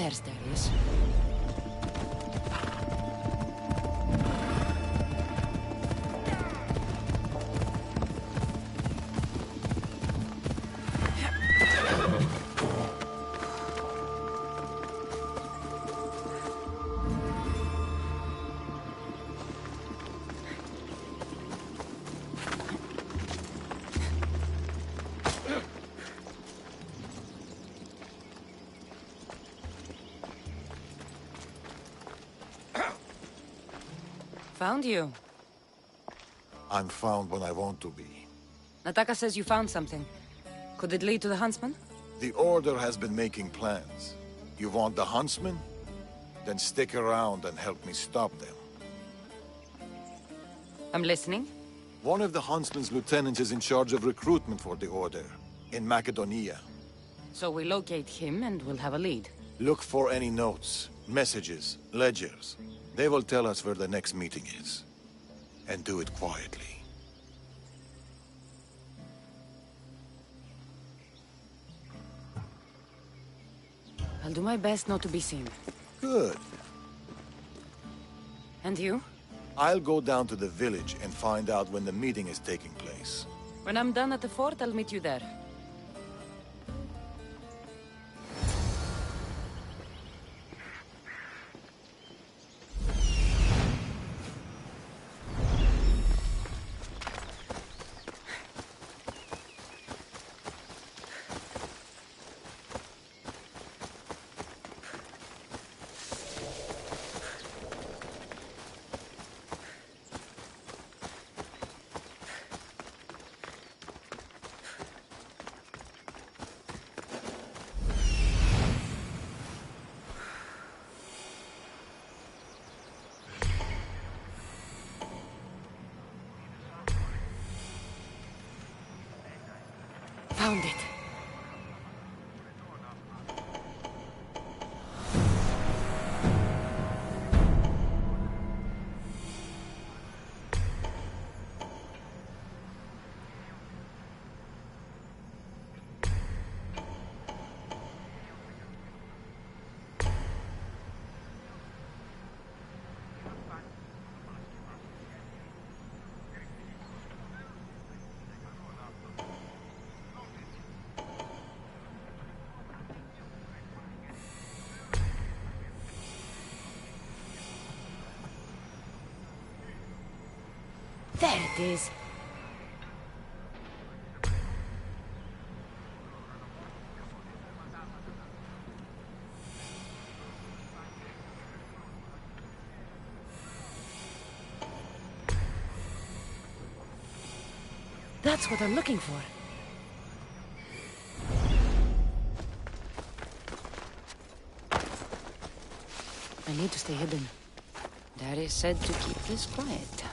There's Darius. Found you. I'm found when I want to be. Nataka says you found something. Could it lead to the Huntsman? The Order has been making plans. You want the Huntsman? Then stick around and help me stop them. I'm listening. One of the Huntsman's lieutenants is in charge of recruitment for the Order, in Macedonia. So we locate him and we'll have a lead. Look for any notes, messages, ledgers. They will tell us where the next meeting is. And do it quietly. I'll do my best not to be seen. Good. And you? I'll go down to the village and find out when the meeting is taking place. When I'm done at the fort, I'll meet you there. Found it. There it is. That's what I'm looking for. I need to stay hidden. Darius said to keep this quiet.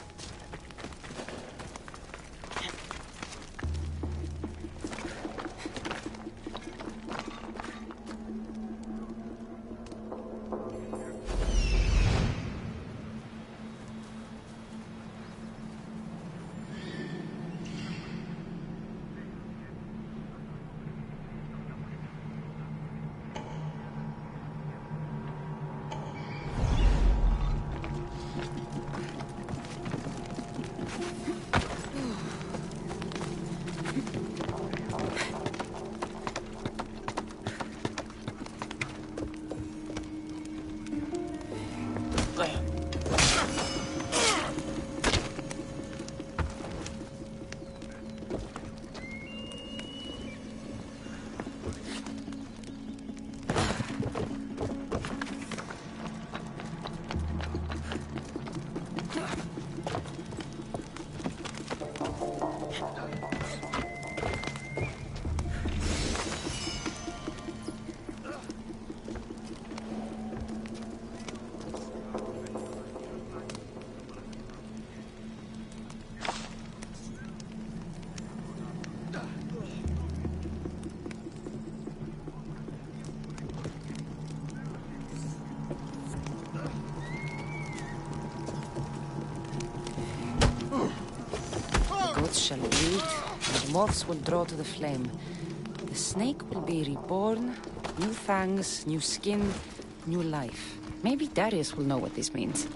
Shall bleed, and moths will draw to the flame. The snake will be reborn, new fangs, new skin, new life. Maybe Darius will know what this means.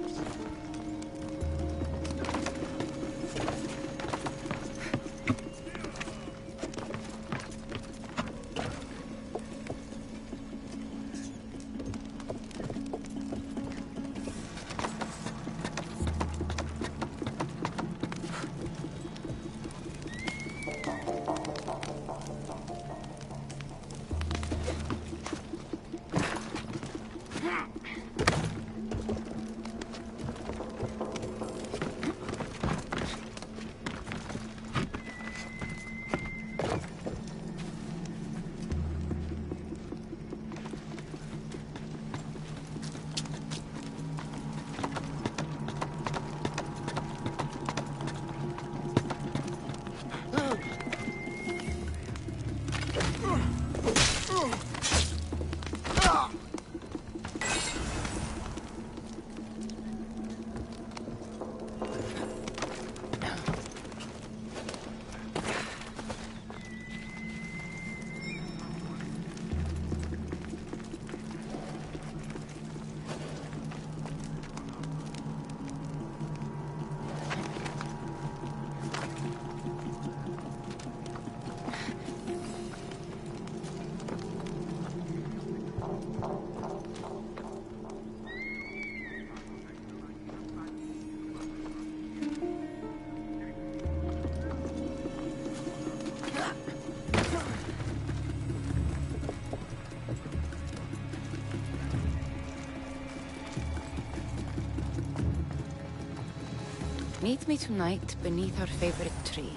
Meet me tonight beneath our favorite tree.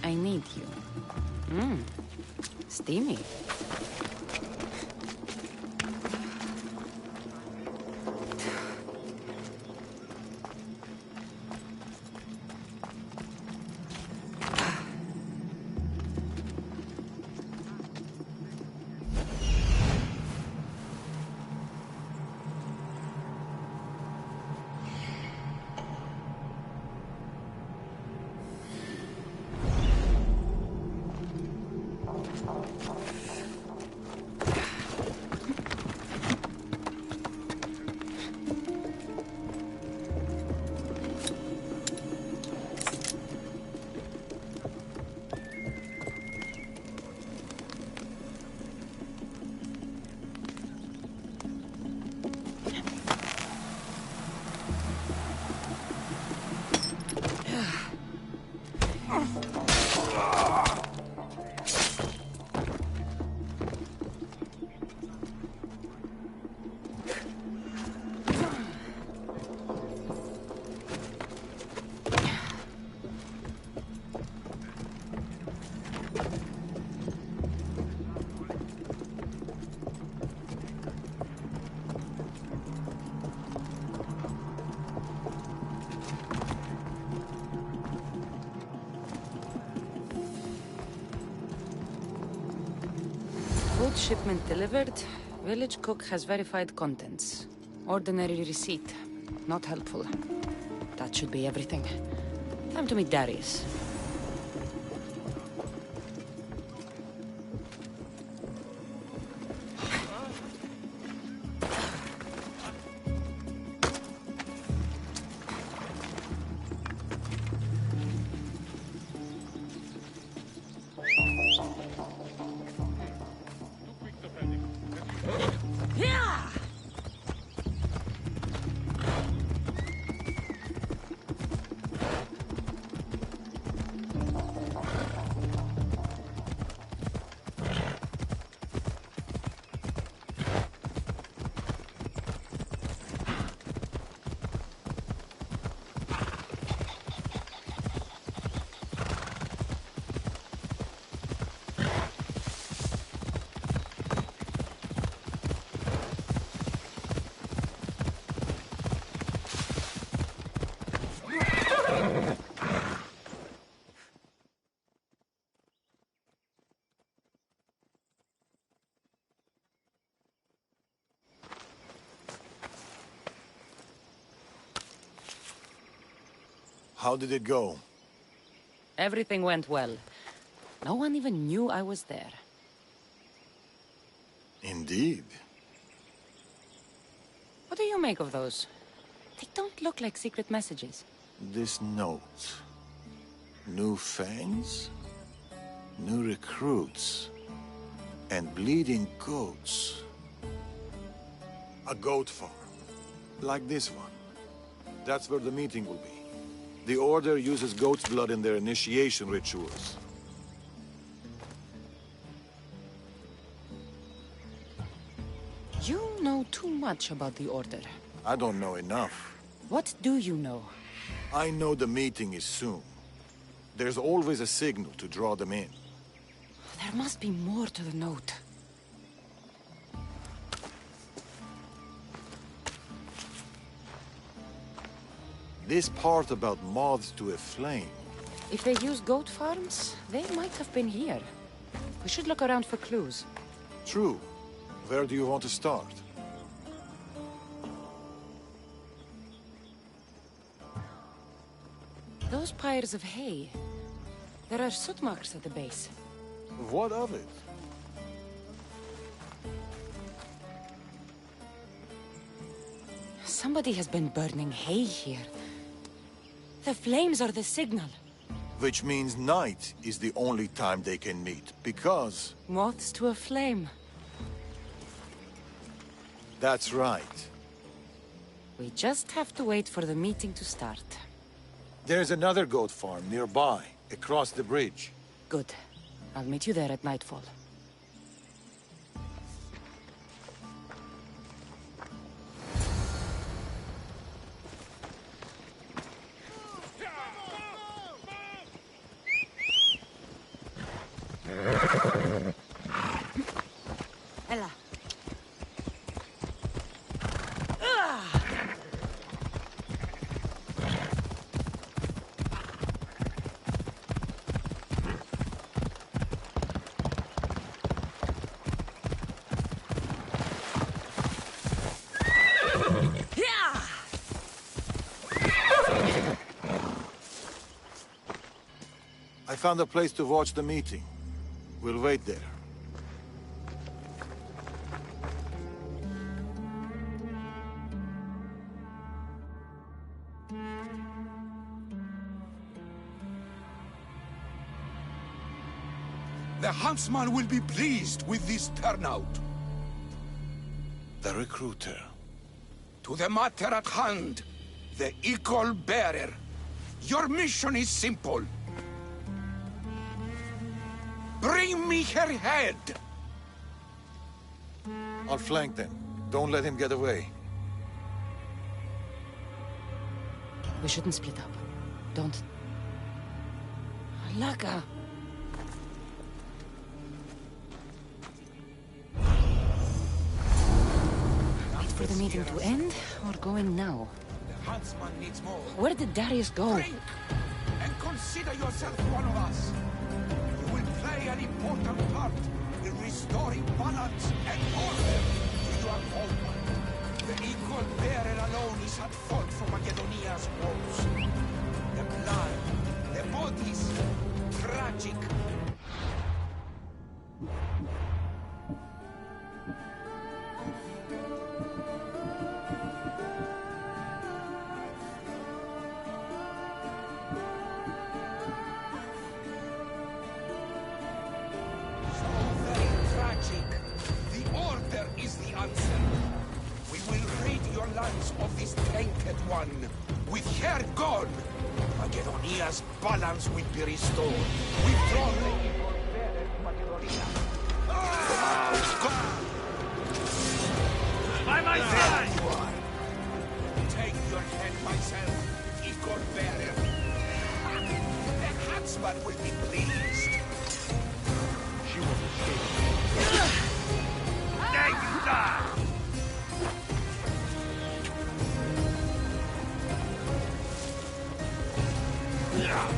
I need you. Steamy. Food shipment delivered. Village cook has verified contents. Ordinary receipt. Not helpful. That should be everything. Time to meet Darius. How did it go? Everything went well. No one even knew I was there. Indeed. What do you make of those? They don't look like secret messages. This note. New fangs? New recruits? And bleeding goats. A goat farm. Like this one. That's where the meeting will be. The Order uses goat's blood in their initiation rituals. You know too much about the Order. I don't know enough. What do you know? I know the meeting is soon. There's always a signal to draw them in. There must be more to the note. This part about moths to a flame. If they use goat farms, they might have been here. We should look around for clues. True. Where do you want to start? Those piles of hay. There are soot marks at the base. What of it? Somebody has been burning hay here. The flames are the signal. Which means night is the only time they can meet, because... Moths to a flame. That's right. We just have to wait for the meeting to start. There's another goat farm nearby, across the bridge. Good. I'll meet you there at nightfall. Ella. I found a place to watch the meeting. We'll wait there. The huntsman will be pleased with this turnout. The recruiter. To the matter at hand, the Eagle Bearer. Your mission is simple. Bring me her head! I'll flank them. Don't let him get away. We shouldn't split up. Don't. Laka! Wait for the meeting to end, or go in now? The huntsman needs more. Where did Darius go? Drink! And consider yourself one of us. You will play an important part in restoring balance and order to your homeland. The Eagle Bearer alone is at fault for Macedonia's woes. The blood, the bodies, tragic. Of this tainted one. With her gone, Macedonia's balance will be restored. Withdraw the Eagle Bearer to Macedonia. By my side! You are. Take your head myself, Eagle Bearer. The huntsman will be pleased. She will escape. There you die! Yeah.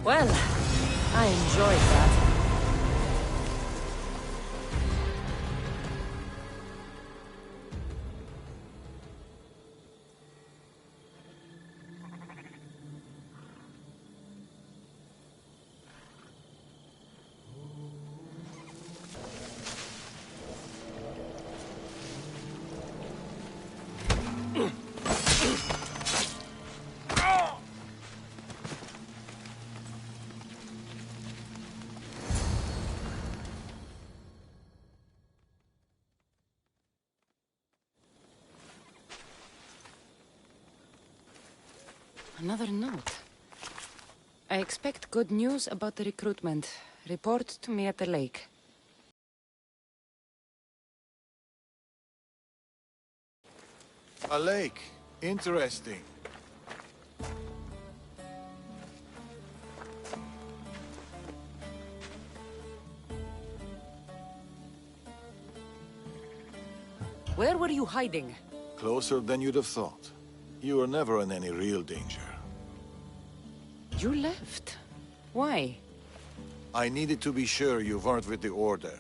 Well, I enjoyed that. Another note. I expect good news about the recruitment. Report to me at the lake. A lake. Interesting. Where were you hiding? Closer than you'd have thought. You were never in any real danger. You left. Why? I needed to be sure you weren't with the Order.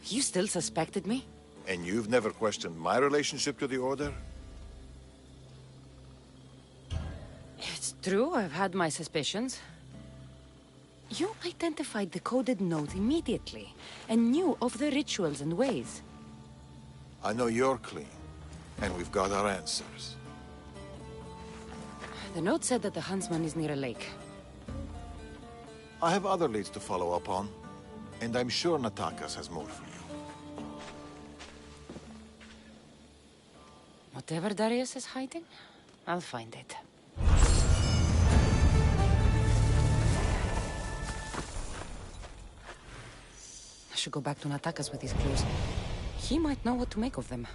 You still suspected me? And you've never questioned my relationship to the Order? It's true, I've had my suspicions. You identified the coded note immediately, and knew of the rituals and ways. I know you're clean, and we've got our answers. The note said that the huntsman is near a lake. I have other leads to follow up on, and I'm sure Natakas has more for you. Whatever Darius is hiding, I'll find it. I should go back to Natakas with these clues. He might know what to make of them.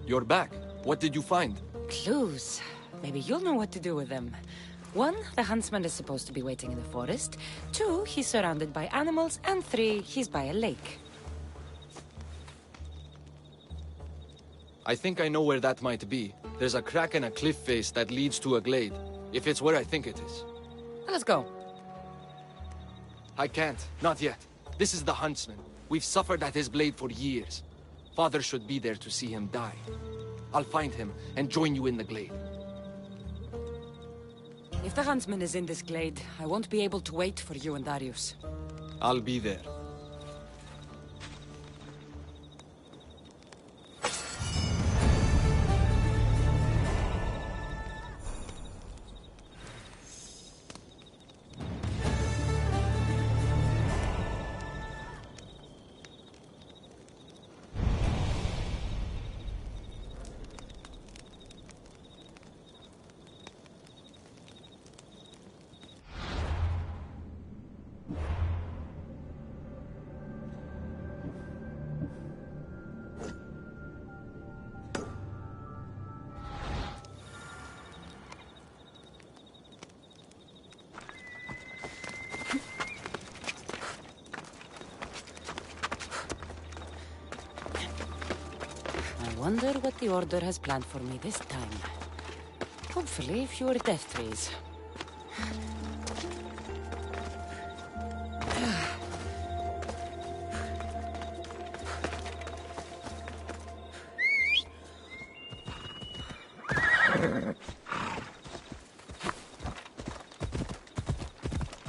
You're back. What did you find? Clues. Maybe you'll know what to do with them. 1, the huntsman is supposed to be waiting in the forest. 2, he's surrounded by animals. And 3, he's by a lake. I think I know where that might be. There's a crack in a cliff face that leads to a glade. If it's where I think it is. Let's go. I can't. Not yet. This is the huntsman. We've suffered at his blade for years. Father should be there to see him die. I'll find him and join you in the glade. If the huntsman is in this glade, I won't be able to wait for you and Darius. I'll be there. wonder what the Order has planned for me this time. Hopefully, fewer death trees.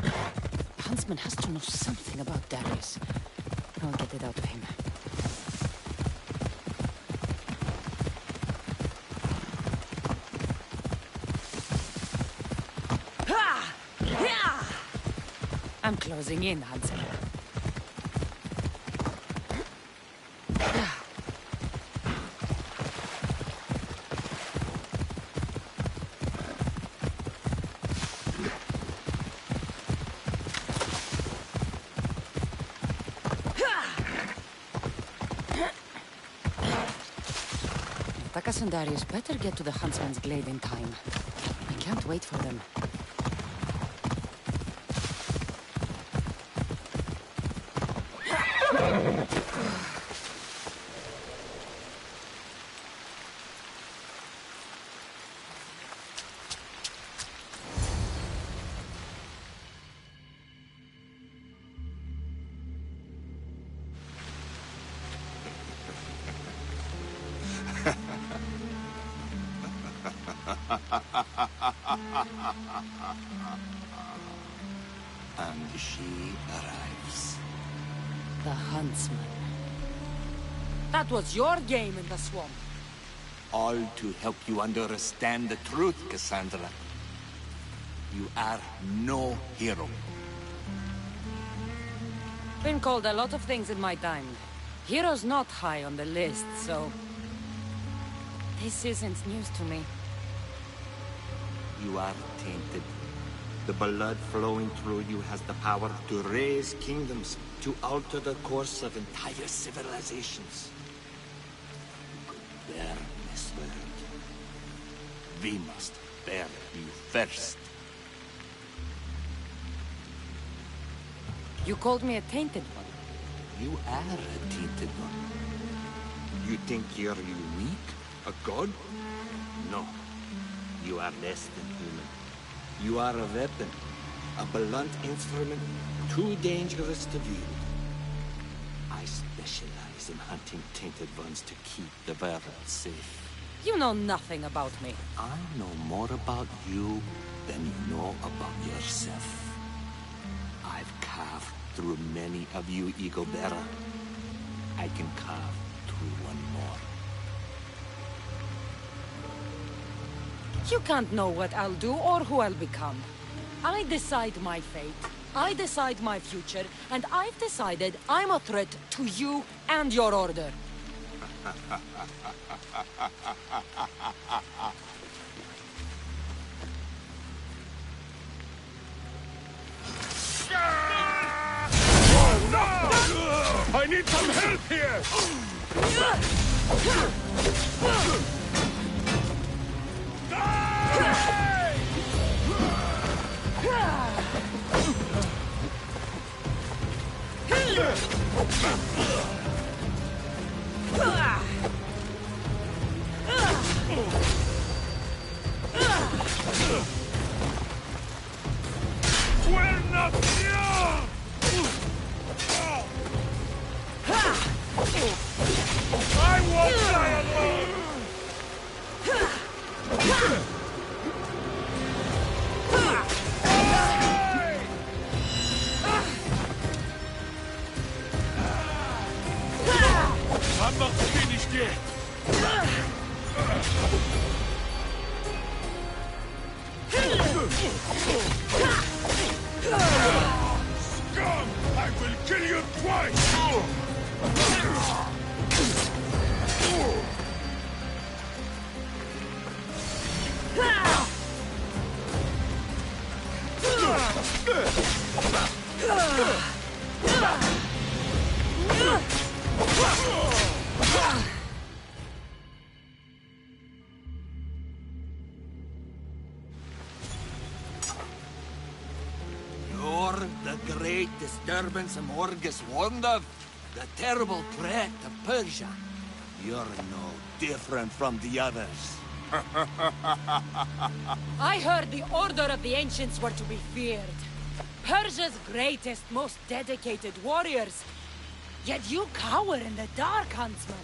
The huntsman has to know something about Darius. I'll get it out of him. I'm closing in, huntsman. Takas and Darius better get to the huntsman's glade in time. I can't wait for them. And she arrives. The huntsman. That was your game in the swamp. All to help you understand the truth, Cassandra. You are no hero. Been called a lot of things in my time. Hero's not high on the list, so... This isn't news to me. You are tainted. The blood flowing through you has the power to raise kingdoms, to alter the course of entire civilizations. You could bear this world. We must bear you first. You called me a tainted one. You are a tainted one. You think you're unique? A god? No. You are less than human. You are a weapon. A blunt instrument too dangerous to wield. I specialize in hunting tainted ones to keep the world safe. You know nothing about me. I know more about you than you know about yourself. I've carved through many of you, Eagle Bearer. I can carve through one more. You can't know what I'll do or who I'll become. I decide my fate. I decide my future. And I've decided I'm a threat to you and your order. Oh, no! I need some help here! I won't die alone! I'm not finished yet! Scum! I will kill you twice! You're the great disturbance Morgus warned of. The terrible threat of Persia. You're no different from the others. I heard the Order of the Ancients were to be feared. Persia's greatest, most dedicated warriors. Yet you cower in the dark, Huntsman.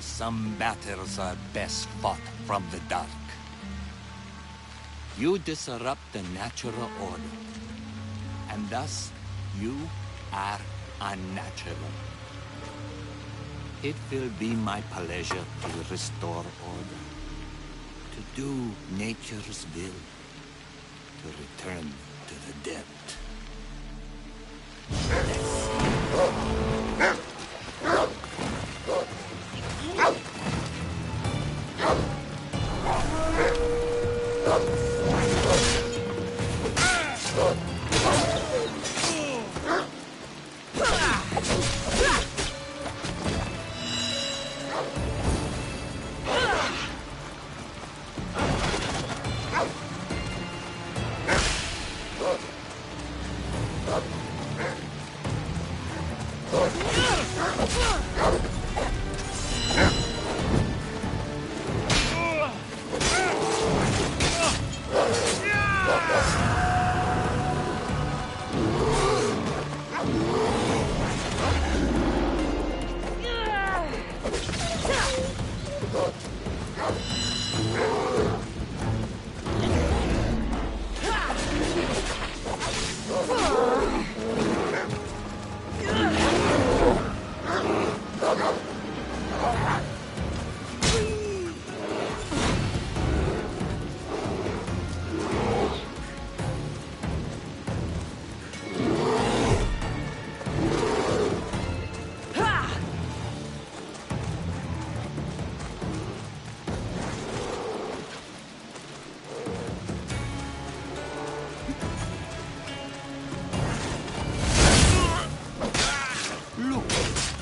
Some battles are best fought from the dark. You disrupt the natural order. And thus, you are unnatural. It will be my pleasure to restore order. To do nature's will. To return to the depth.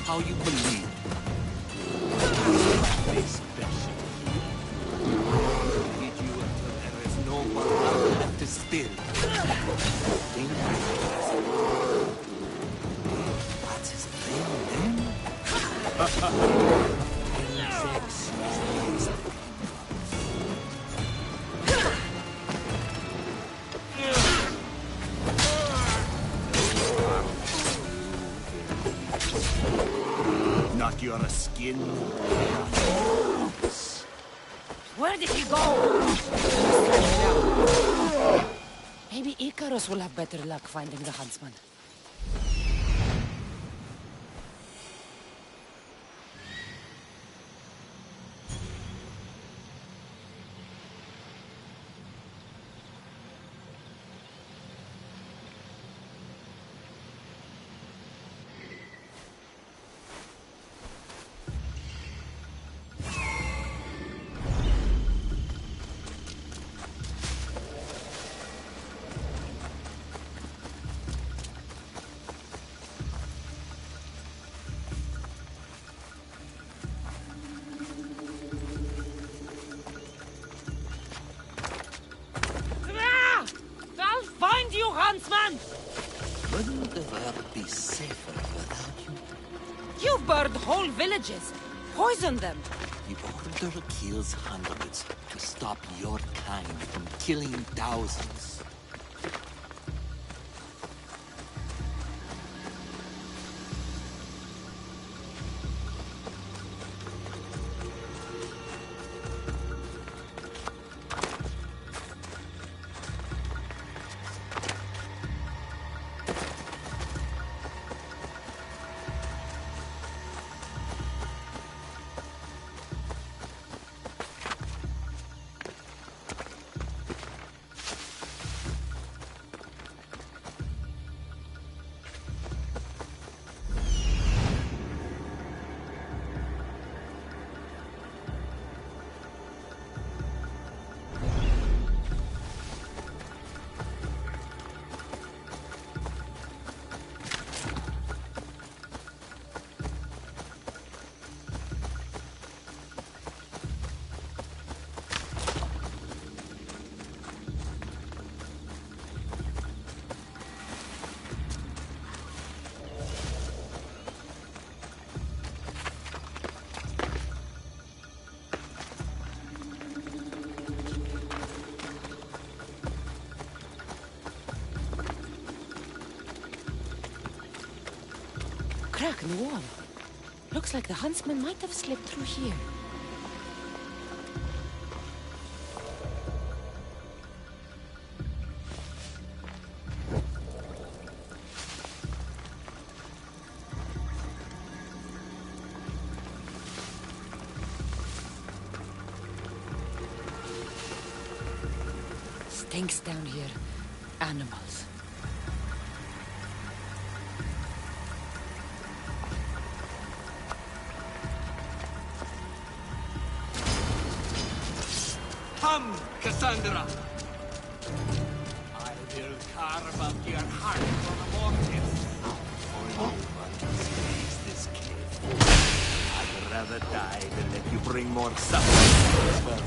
How you believe. This special. Hit you until there is no more left to spill. What's his name then? Sex. Not your skin. Where did he go? Maybe Icarus will have better luck finding the Huntsman. Find you, Huntsman! Wouldn't the world be safer without you? You've burned whole villages. Poisoned them. The Order kills hundreds to stop your kind from killing thousands. crack in the wall. Looks like the huntsman might have slipped through here. Stinks down here. Animals. Come, Cassandra! I will carve up your heart on the mountains. For you must raise this cave. I'd rather die than let you bring more suffering to this world.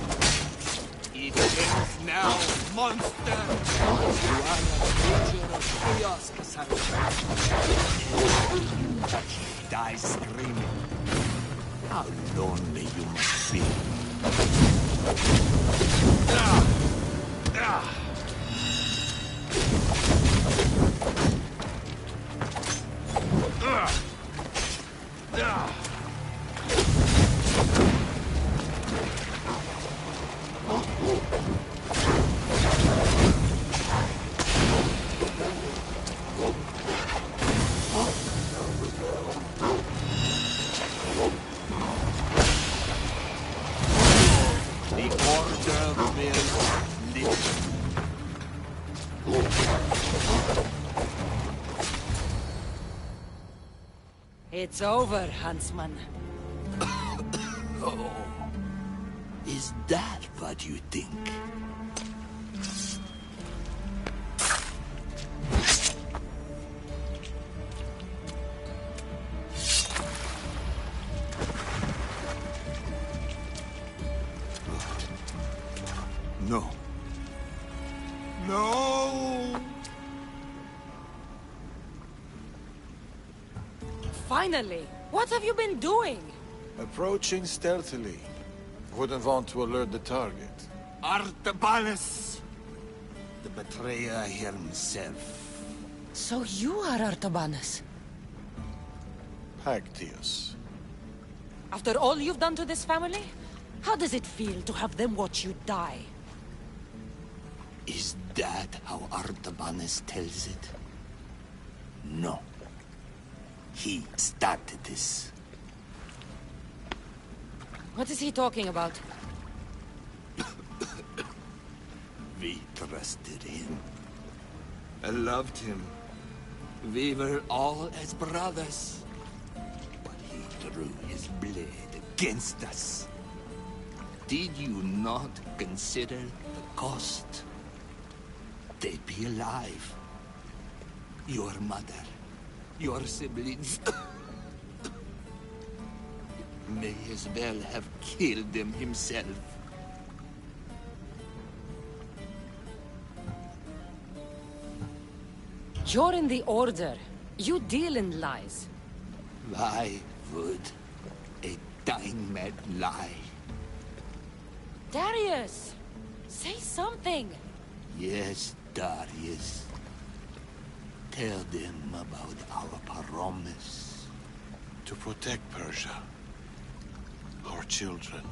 It ends now, monster! You are a creature of chaos, Cassandra. Die screaming. How lonely you must be. It's over, huntsman. Oh, is that what you think? No. No! Finally! What have you been doing? Approaching stealthily. Wouldn't want to alert the target. Artabanus! The betrayer himself. So you are Artabanus. Pactius. After all you've done to this family? How does it feel to have them watch you die? Is that how Artabanus tells it? No. He started this. What is he talking about? We trusted him. I loved him. We were all as brothers. But he drew his blade against us. Did you not consider the cost? They'd be alive. Your mother, your siblings may as well have killed them himself. You're in the Order. You deal in lies. Why would a dying man lie? Darius! Say something! Yes, Darius. Tell them about our promise. To protect Persia. Our children.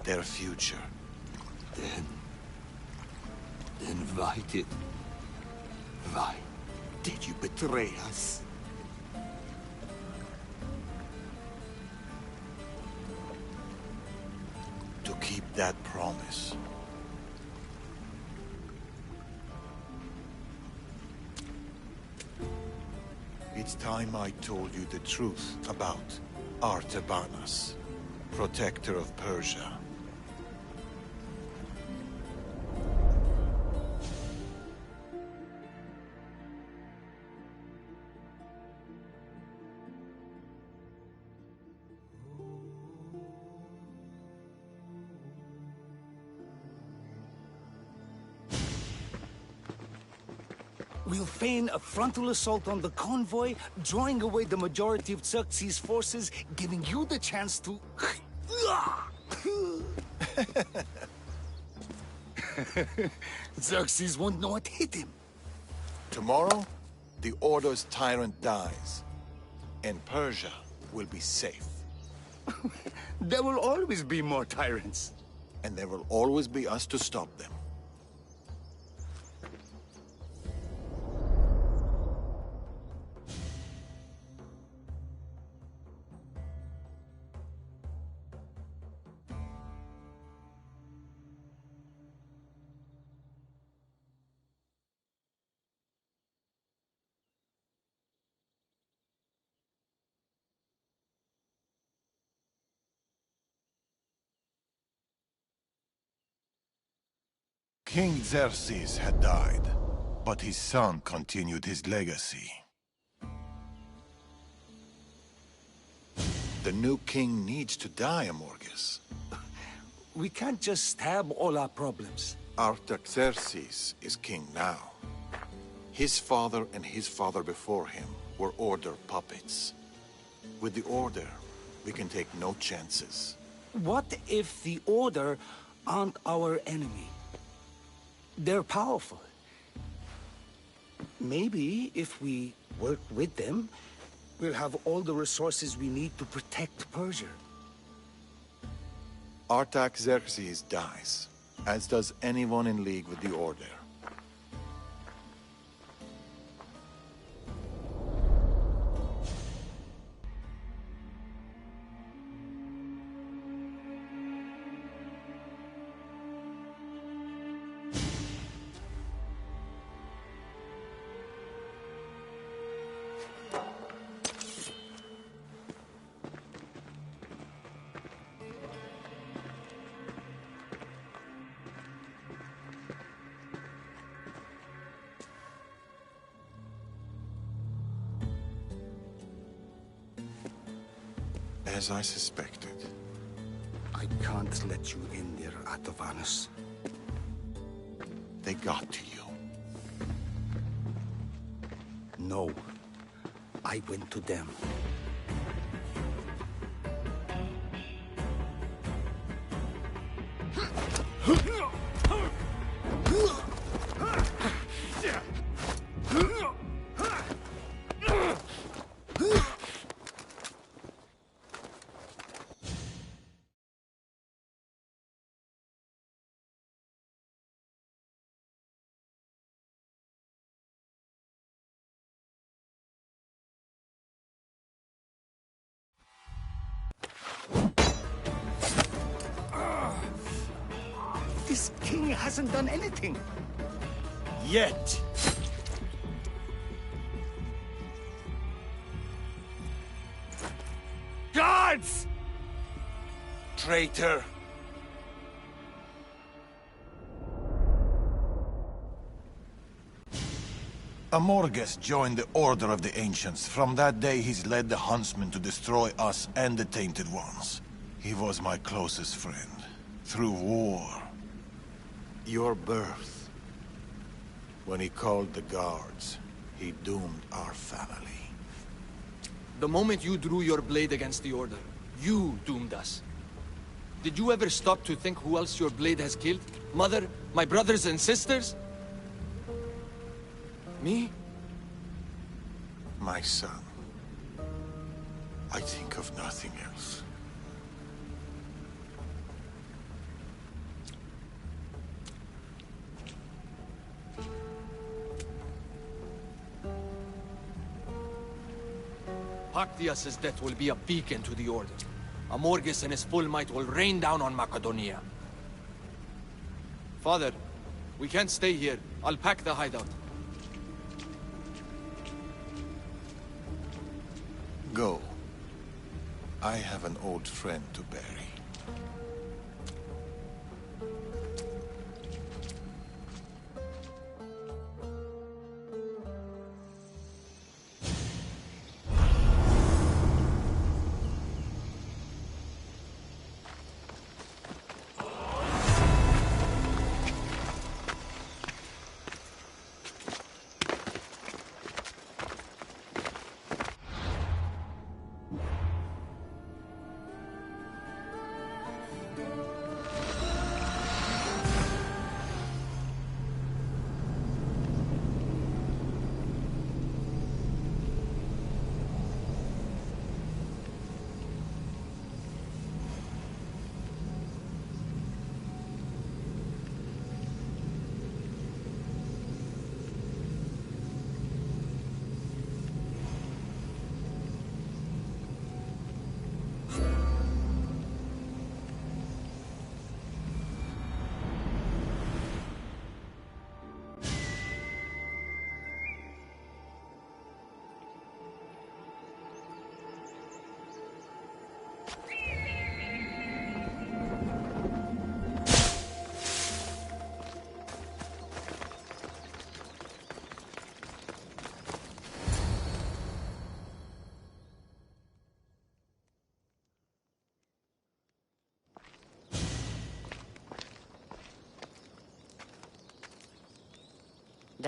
Their future. Then why did you betray us? To keep that promise. It's time I told you the truth about Artabanus, protector of Persia. We'll feign a frontal assault on the convoy, drawing away the majority of Xerxes' forces, giving you the chance to... Xerxes won't know what hit him. Tomorrow, the Order's tyrant dies. and Persia will be safe. There will always be more tyrants. And there will always be us to stop them. King Xerxes had died, but his son continued his legacy. The new king needs to die, Amorges. We can't just stab all our problems. Artaxerxes is king now. His father and his father before him were Order puppets. With the Order, we can take no chances. What if the Order aren't our enemy? They're powerful. Maybe if we work with them, we'll have all the resources we need to protect Persia. Artaxerxes dies, as does anyone in league with the Order. As I suspected. I can't let you in there, Atovanus. They got to you. No. I went to them. This king hasn't done anything. Yet. Guards! Traitor! Amorges joined the Order of the Ancients. From that day, he's led the Huntsmen to destroy us and the Tainted Ones. He was my closest friend. Through war. Your birth. When he called the guards, he doomed our family. The moment you drew your blade against the Order, you doomed us. Did you ever stop to think who else your blade has killed? Mother? My brothers and sisters? Me? My son. I think of nothing else. Pactias' death will be a beacon to the Order. Amorges and his full might will rain down on Macedonia. Father, we can't stay here. I'll pack the hideout. Go. I have an old friend to bury.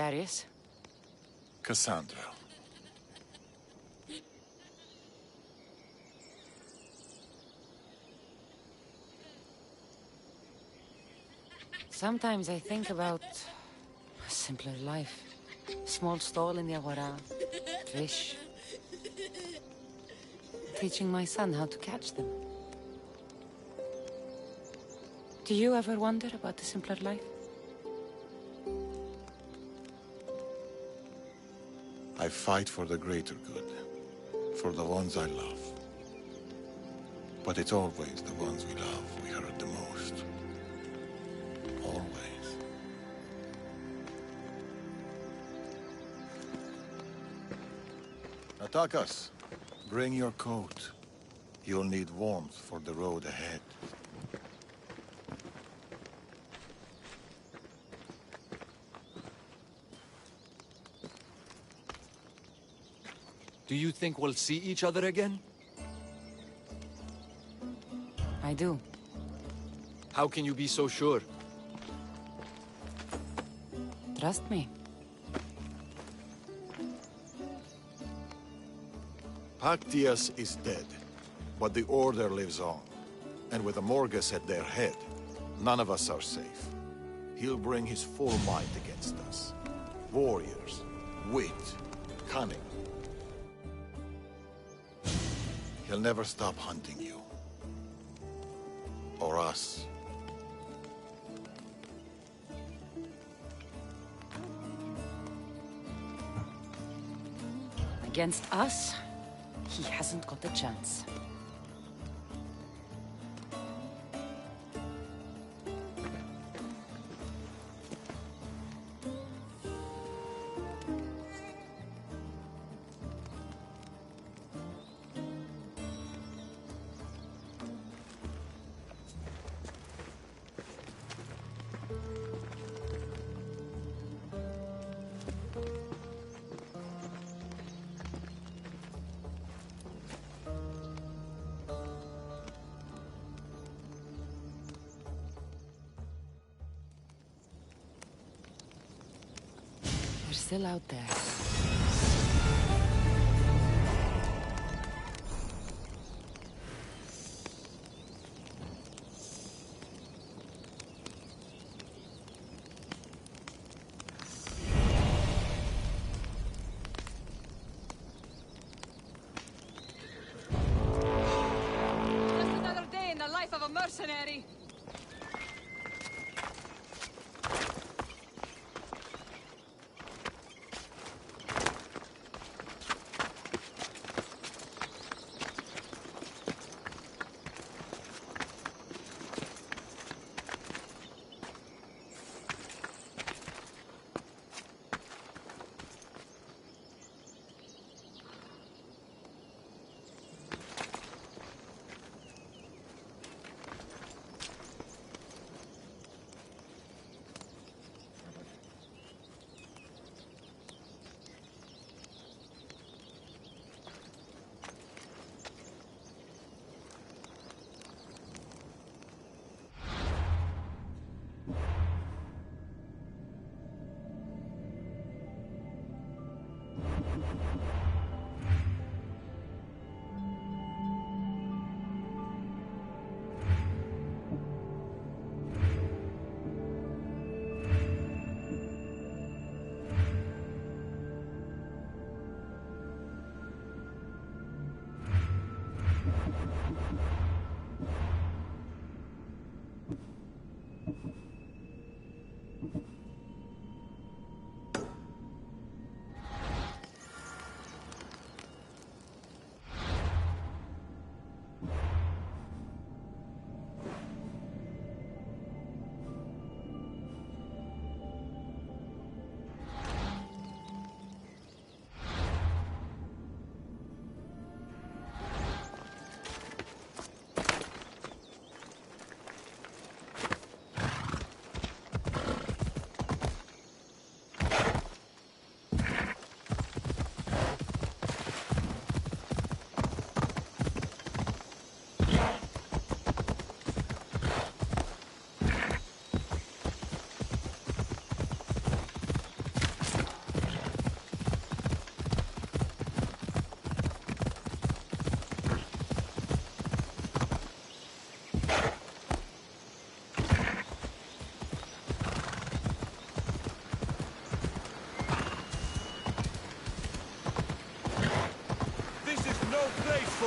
Darius? Cassandra. Sometimes I think about a simpler life. Small stall in the Agora, fish. Teaching my son how to catch them. Do you ever wonder about the simpler life? I fight for the greater good, for the ones I love. But it's always the ones we love we hurt the most. Always. Atakas, bring your coat. You'll need warmth for the road ahead. Do you think we'll see each other again? I do. How can you be so sure? Trust me. Pactius is dead, but the Order lives on. And with Amorgus at their head, none of us are safe. He'll bring his full might against us. Warriors, wit, cunning. He'll never stop hunting you. Or us. Against us, he hasn't got a chance. They're still out there. Just another day in the life of a mercenary.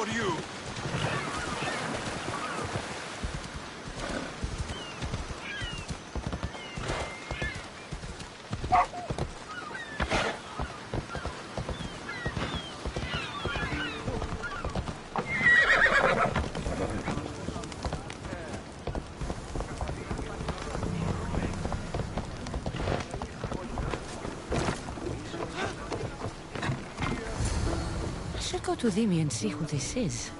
for you! I should go to Vimy and see who this is.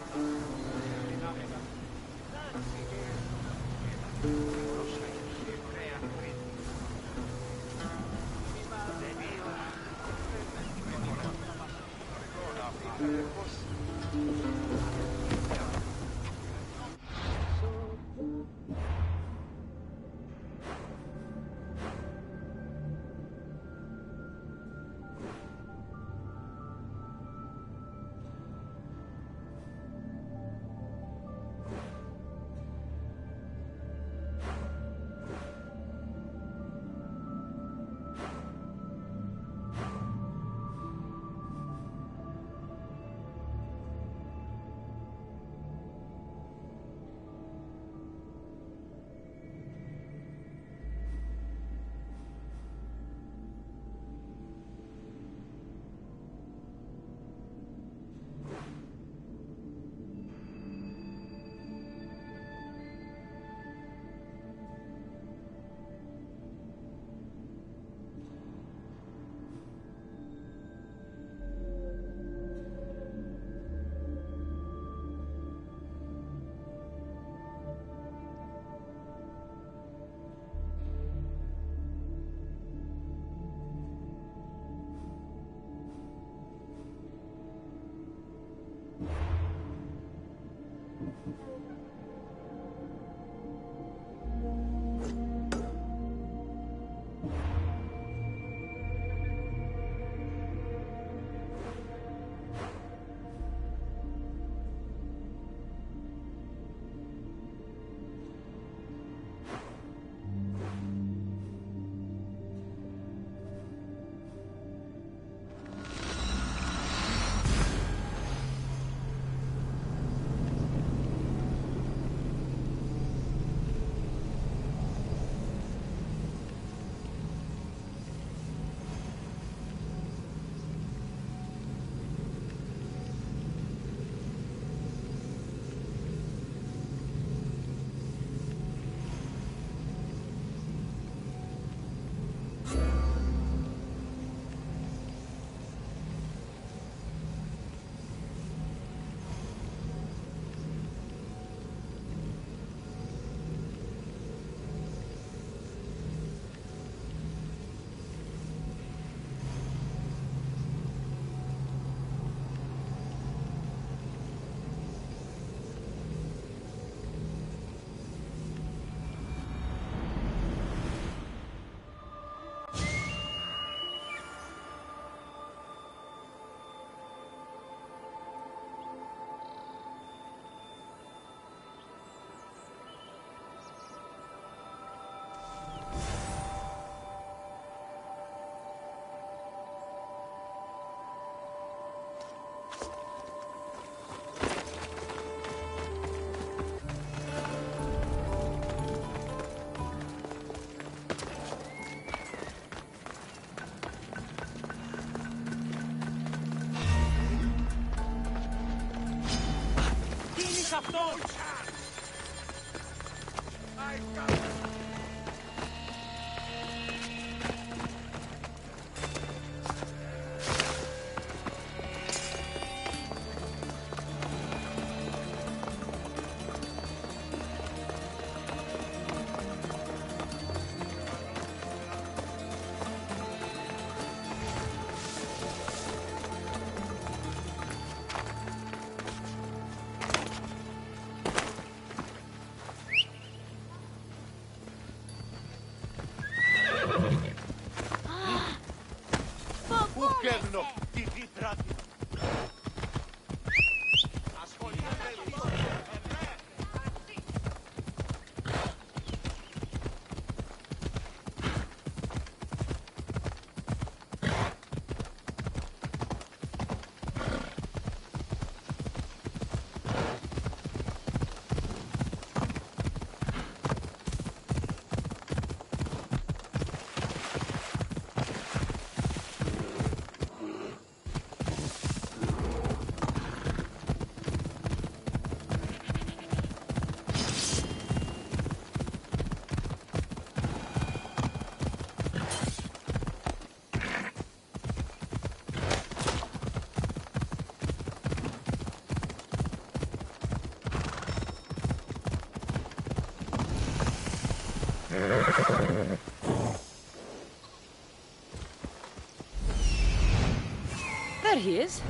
There he is.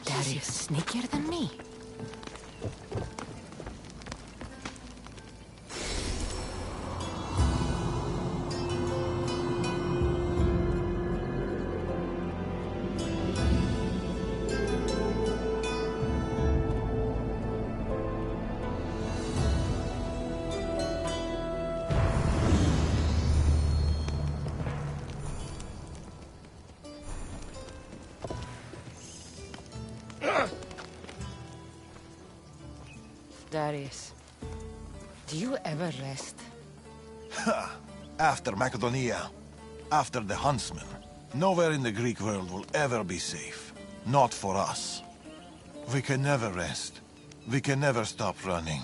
Darius, sneakier than me. Darius, do you ever rest? After Macedonia, after the Huntsman, nowhere in the Greek world will ever be safe. Not for us. We can never rest. We can never stop running.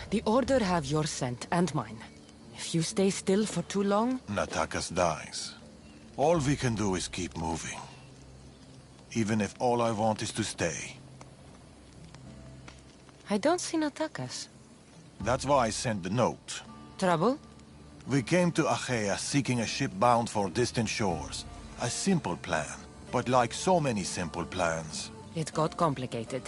The Order have your scent and mine. If you stay still for too long... Natakas dies. All we can do is keep moving. Even if all I want is to stay. I don't see Natakas. That's why I sent the note. Trouble? We came to Achaea seeking a ship bound for distant shores. A simple plan, but like so many simple plans, It got complicated.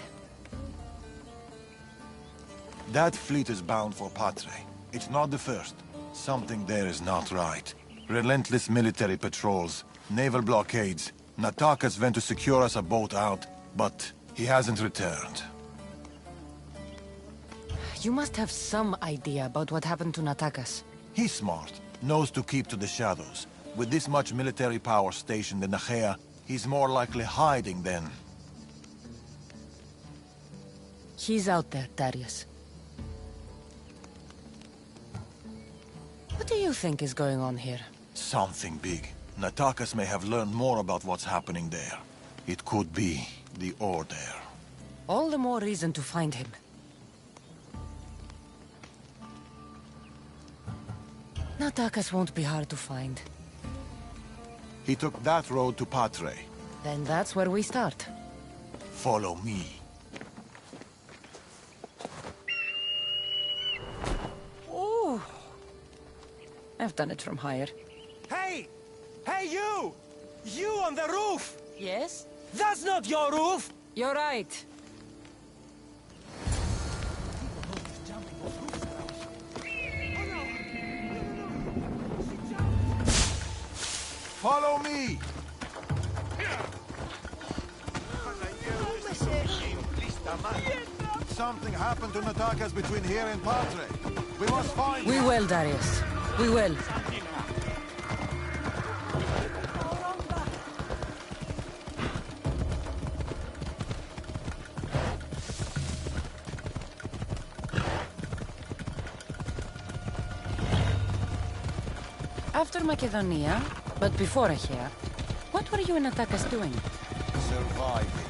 that fleet is bound for Patre. It's not the first. Something there is not right. Relentless military patrols, naval blockades. Natakas went to secure us a boat out, but he hasn't returned. You must have some idea about what happened to Natakas. He's smart, knows to keep to the shadows. With this much military power stationed in Achaea, he's more likely hiding than... He's out there, Darius. What do you think is going on here? something big. Natakas may have learned more about what's happening there. It could be the Order. All the more reason to find him. Natakas won't be hard to find. He took that road to Patre. Then that's where we start. Follow me. Ooh. I've done it from higher. Hey! Hey, you! You on the roof! Yes? That's not your roof! You're right. Follow me! Something happened to Natakas between here and Patre. We must find We him. will, Darius. We will. After Macedonia, but before Achaea, what were you and Natakas doing? Surviving.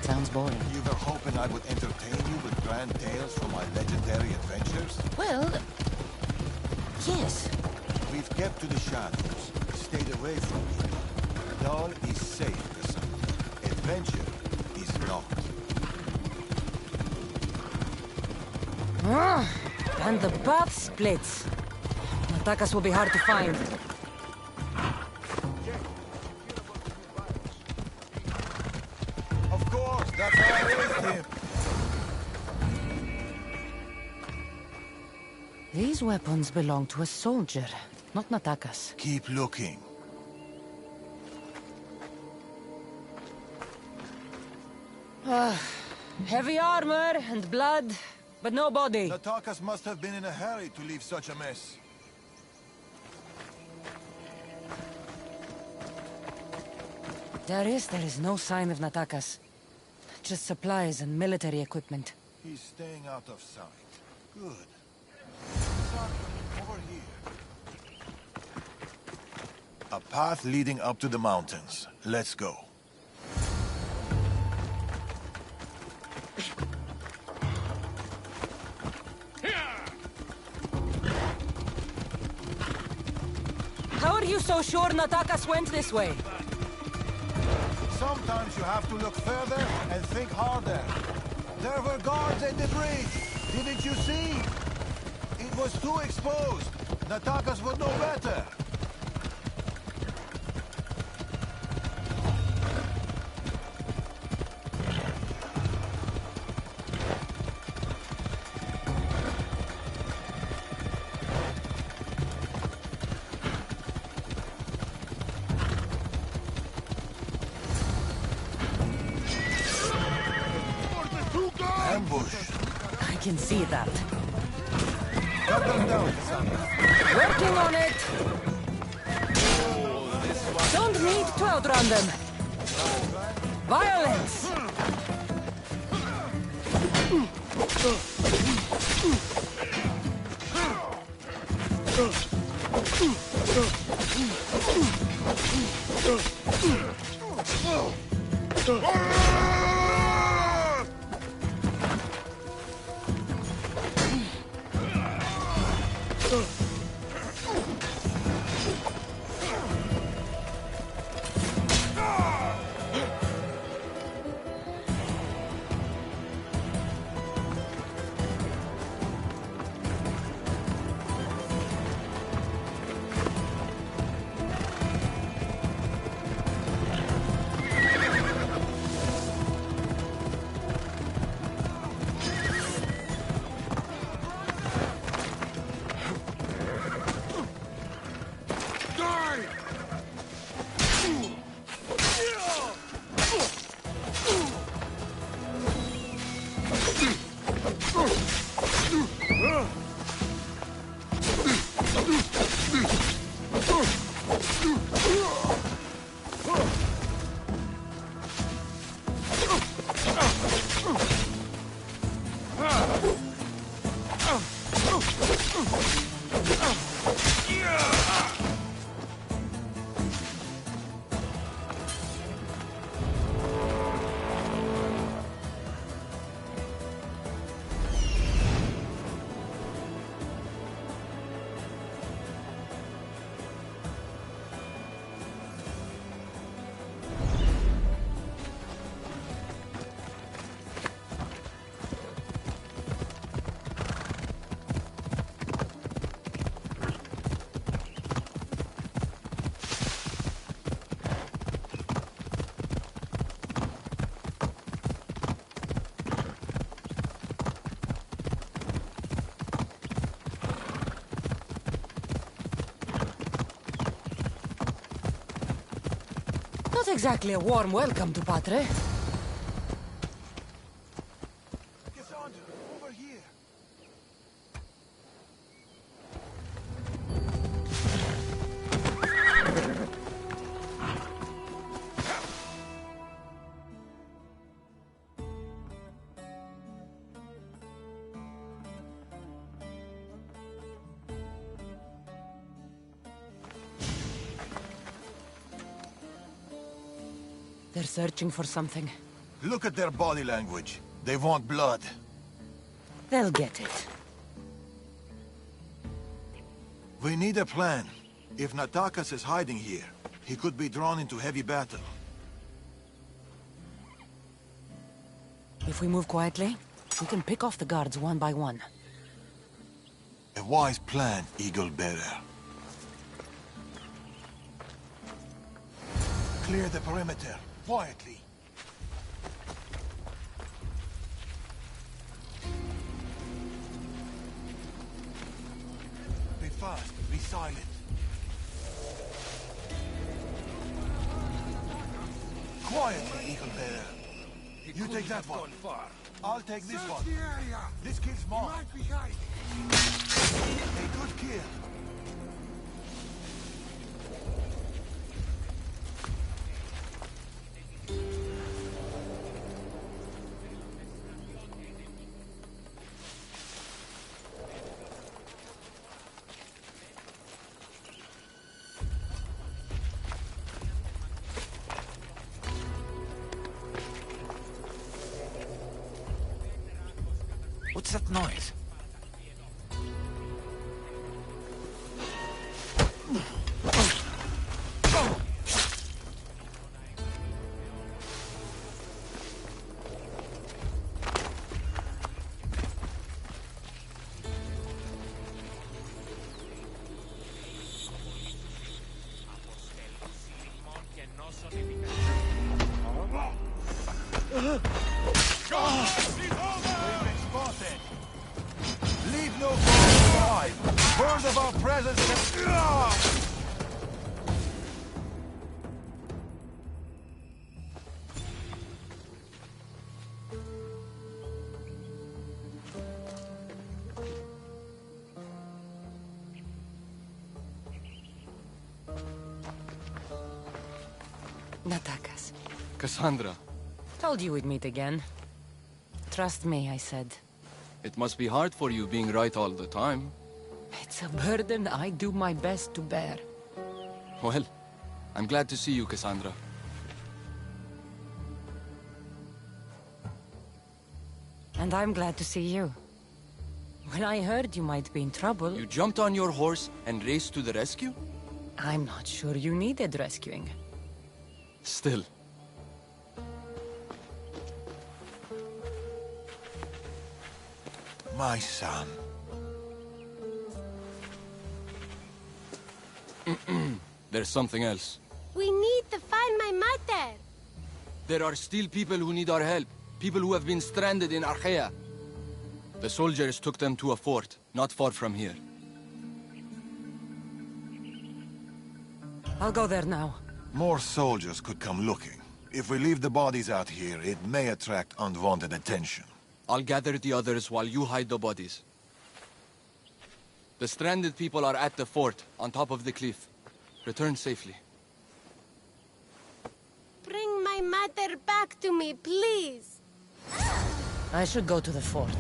Sounds boring. You were hoping I would entertain you with grand tales from my legendary adventures? Well, yes. We've kept to the shadows, stayed away from people. Dahl is safe, Kassan. Adventure is not. And the path splits. Natakas will be hard to find. Of course, that's how I raised him. These weapons belong to a soldier, not Natakas. Keep looking. Heavy armor and blood, but no body. Natakas must have been in a hurry to leave such a mess. Darius, there is no sign of Natakas. Just supplies and military equipment. He's staying out of sight. Good. Son, over here. A path leading up to the mountains. Let's go. so sure Natakas went this way? Sometimes you have to look further and think harder. There were guards at the bridge. Didn't you see? It was too exposed. Natakas would know better. Ambush. I can see that. Cut them down, Cassandra. Working on it! Don't need to outrun them! Violence! Not exactly a warm welcome to Patre. Cassandra, over here. They're searching for something. Look at their body language. They want blood. They'll get it. We need a plan. If Natakas is hiding here, he could be drawn into heavy battle. If we move quietly, we can pick off the guards one by one. A wise plan, Eagle Bearer. Clear the perimeter, quietly. Be fast, be silent. Quietly, Eagle Bearer. You take that one. I'll take this one. This kill's mine. A good kill. What's that noise? presence in a... Natakas. Cassandra, Told you we'd meet again. Trust me, I said. it must be hard for you being right all the time. It's a burden I do my best to bear. Well, I'm glad to see you, Cassandra. And I'm glad to see you. When I heard you might be in trouble, You jumped on your horse and raced to the rescue? I'm not sure you needed rescuing. Still. My son. There's something else. We need to find my mother. There are still people who need our help. People who have been stranded in Archaea. The soldiers took them to a fort, not far from here. I'll go there now. More soldiers could come looking. If we leave the bodies out here, it may attract unwanted attention. I'll gather the others while you hide the bodies. The stranded people are at the fort, on top of the cliff. Return safely. Bring my mother back to me, please. I should go to the fort.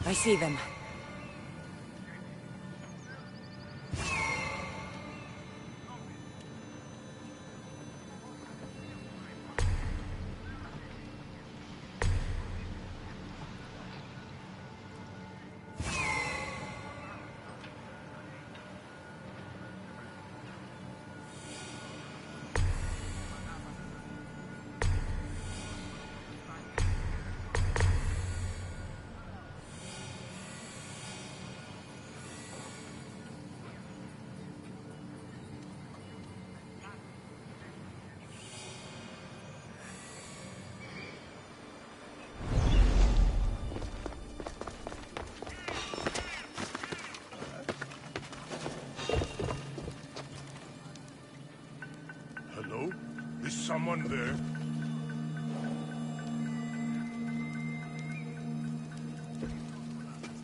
I see them. Hello? Is someone there?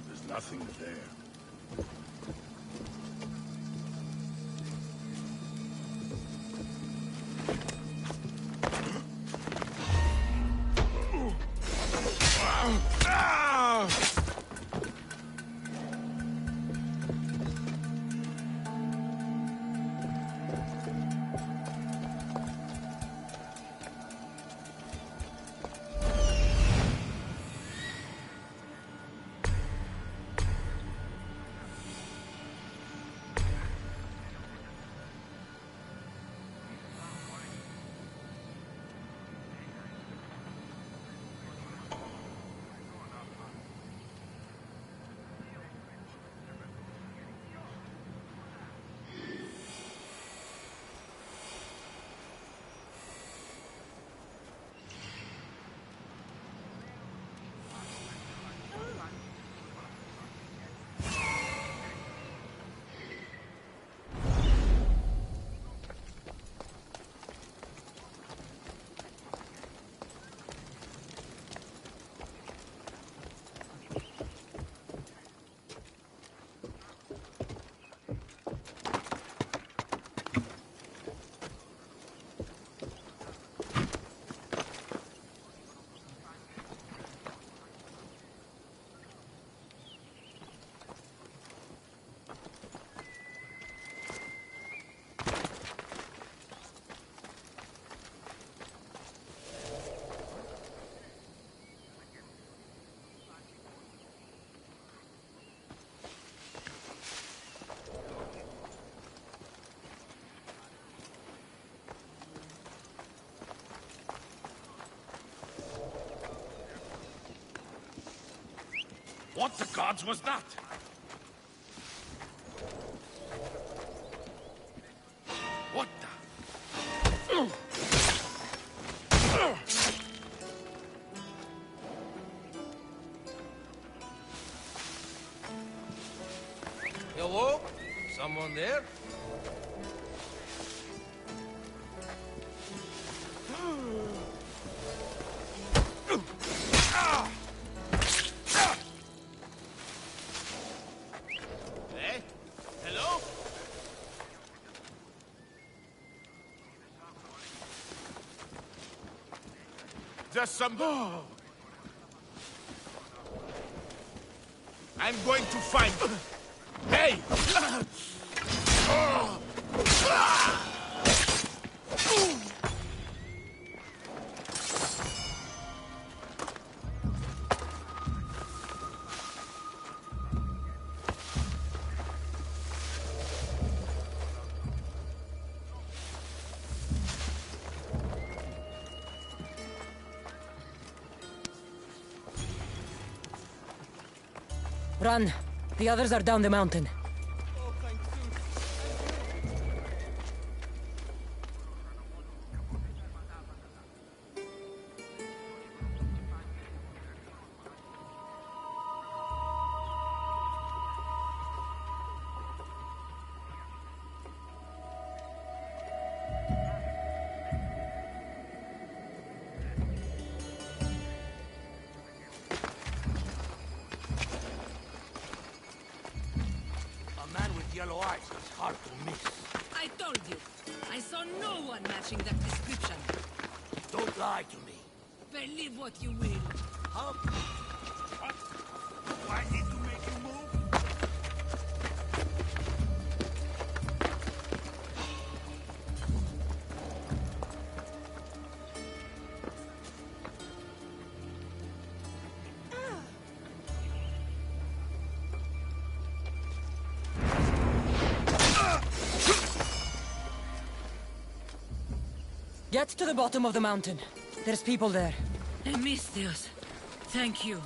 There's nothing there. What the gods was that? What the? Hello? Someone there? Eh? Hello? Just some... I'm going to find... Hey! Run. The others are down the mountain. Yellow eyes is hard to miss. I told you. I saw no one matching that description. Don't lie to me. Believe what you will. Huh? What? Do I need to make you move? Get to the bottom of the mountain. There's people there. Emistios, thank you.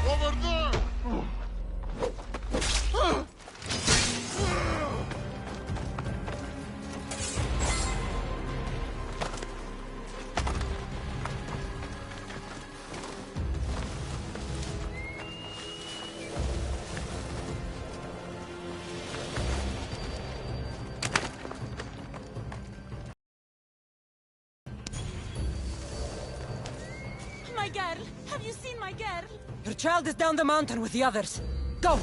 Over there! My girl! Have you seen my girl? Your child is down the mountain with the others. Go!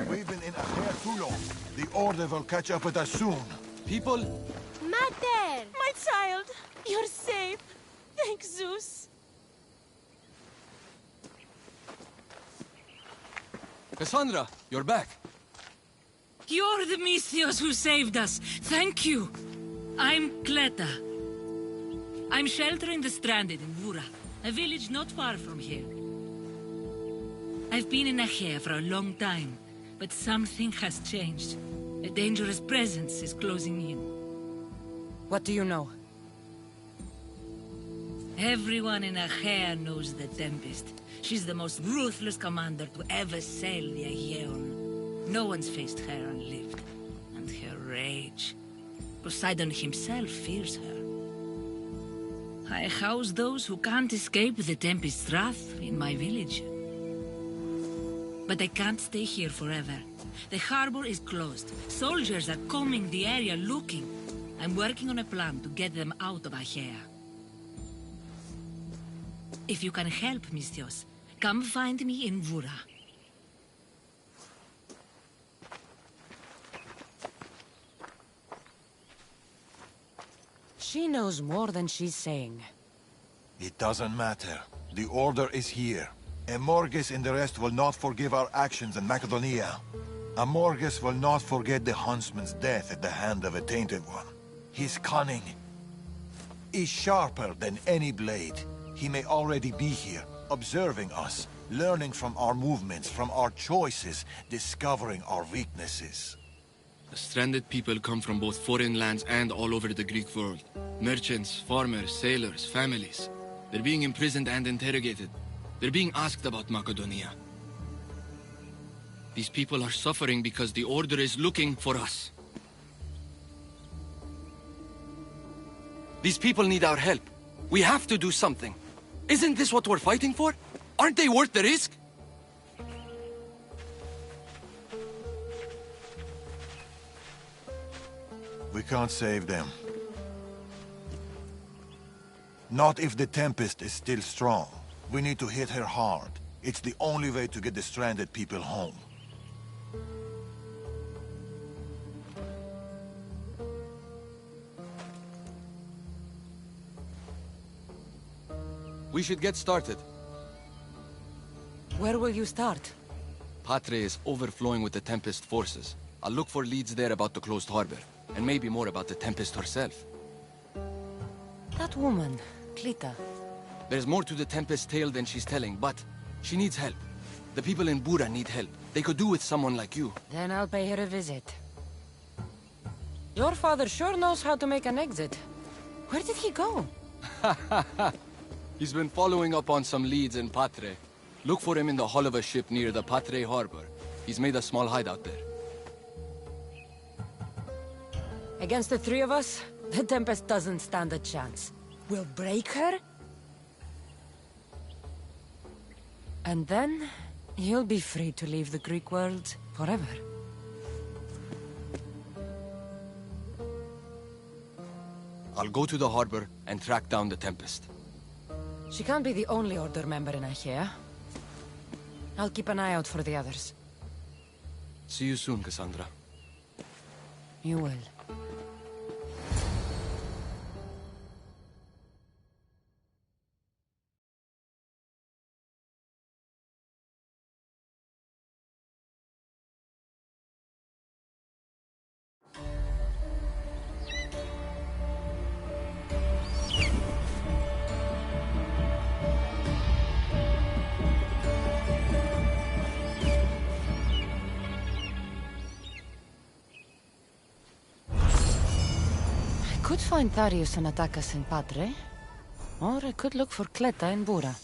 We've been in Achaea too long. The Order will catch up with us soon. People, Mater! My child, you're safe. Thank Zeus. Cassandra, you're back. You're the Misthios who saved us. Thank you. I'm Cleta. I'm sheltering the stranded in Vura, a village not far from here. I've been in Achaea for a long time, but something has changed. A dangerous presence is closing in. What do you know? Everyone in Achaea knows the Tempest. She's the most ruthless commander to ever sail the Aegean. No one's faced her and lived. And her rage. Poseidon himself fears her. I house those who can't escape the Tempest's wrath in my village. But I can't stay here forever. The harbor is closed. Soldiers are combing the area looking. I'm working on a plan to get them out of Achaea. If you can help, Misthios, come find me in Vura. She knows more than she's saying. It doesn't matter. The Order is here. Amorges and the rest will not forgive our actions in Macedonia. Amorges will not forget the huntsman's death at the hand of a Tainted One. His cunning is sharper than any blade. He may already be here, observing us, learning from our movements, from our choices, discovering our weaknesses. The stranded people come from both foreign lands and all over the Greek world. Merchants, farmers, sailors, families. They're being imprisoned and interrogated. They're being asked about Macedonia. These people are suffering because the Order is looking for us. These people need our help. We have to do something. Isn't this what we're fighting for? Aren't they worth the risk? We can't save them. Not if the Tempest is still strong. We need to hit her hard. It's the only way to get the stranded people home. We should get started. Where will you start? Patre is overflowing with the Tempest forces. I'll look for leads there about the closed harbor, and maybe more about the Tempest herself. That woman, Cleta. There's more to the Tempest's tale than she's telling, but she needs help. The people in Bura need help. They could do with someone like you. Then I'll pay her a visit. Your father sure knows how to make an exit. Where did he go? He's been following up on some leads in Patre. Look for him in the hull of a ship near the Patre harbor. He's made a small hideout there. Against the three of us, the Tempest doesn't stand a chance. We'll break her, and then you'll be free to leave the Greek world forever. I'll go to the harbor and track down the Tempest. She can't be the only Order member in Achaea. I'll keep an eye out for the others. See you soon, Cassandra. You will. I could find Tharius and attack us in Patre, or I could look for Cleta in Bura.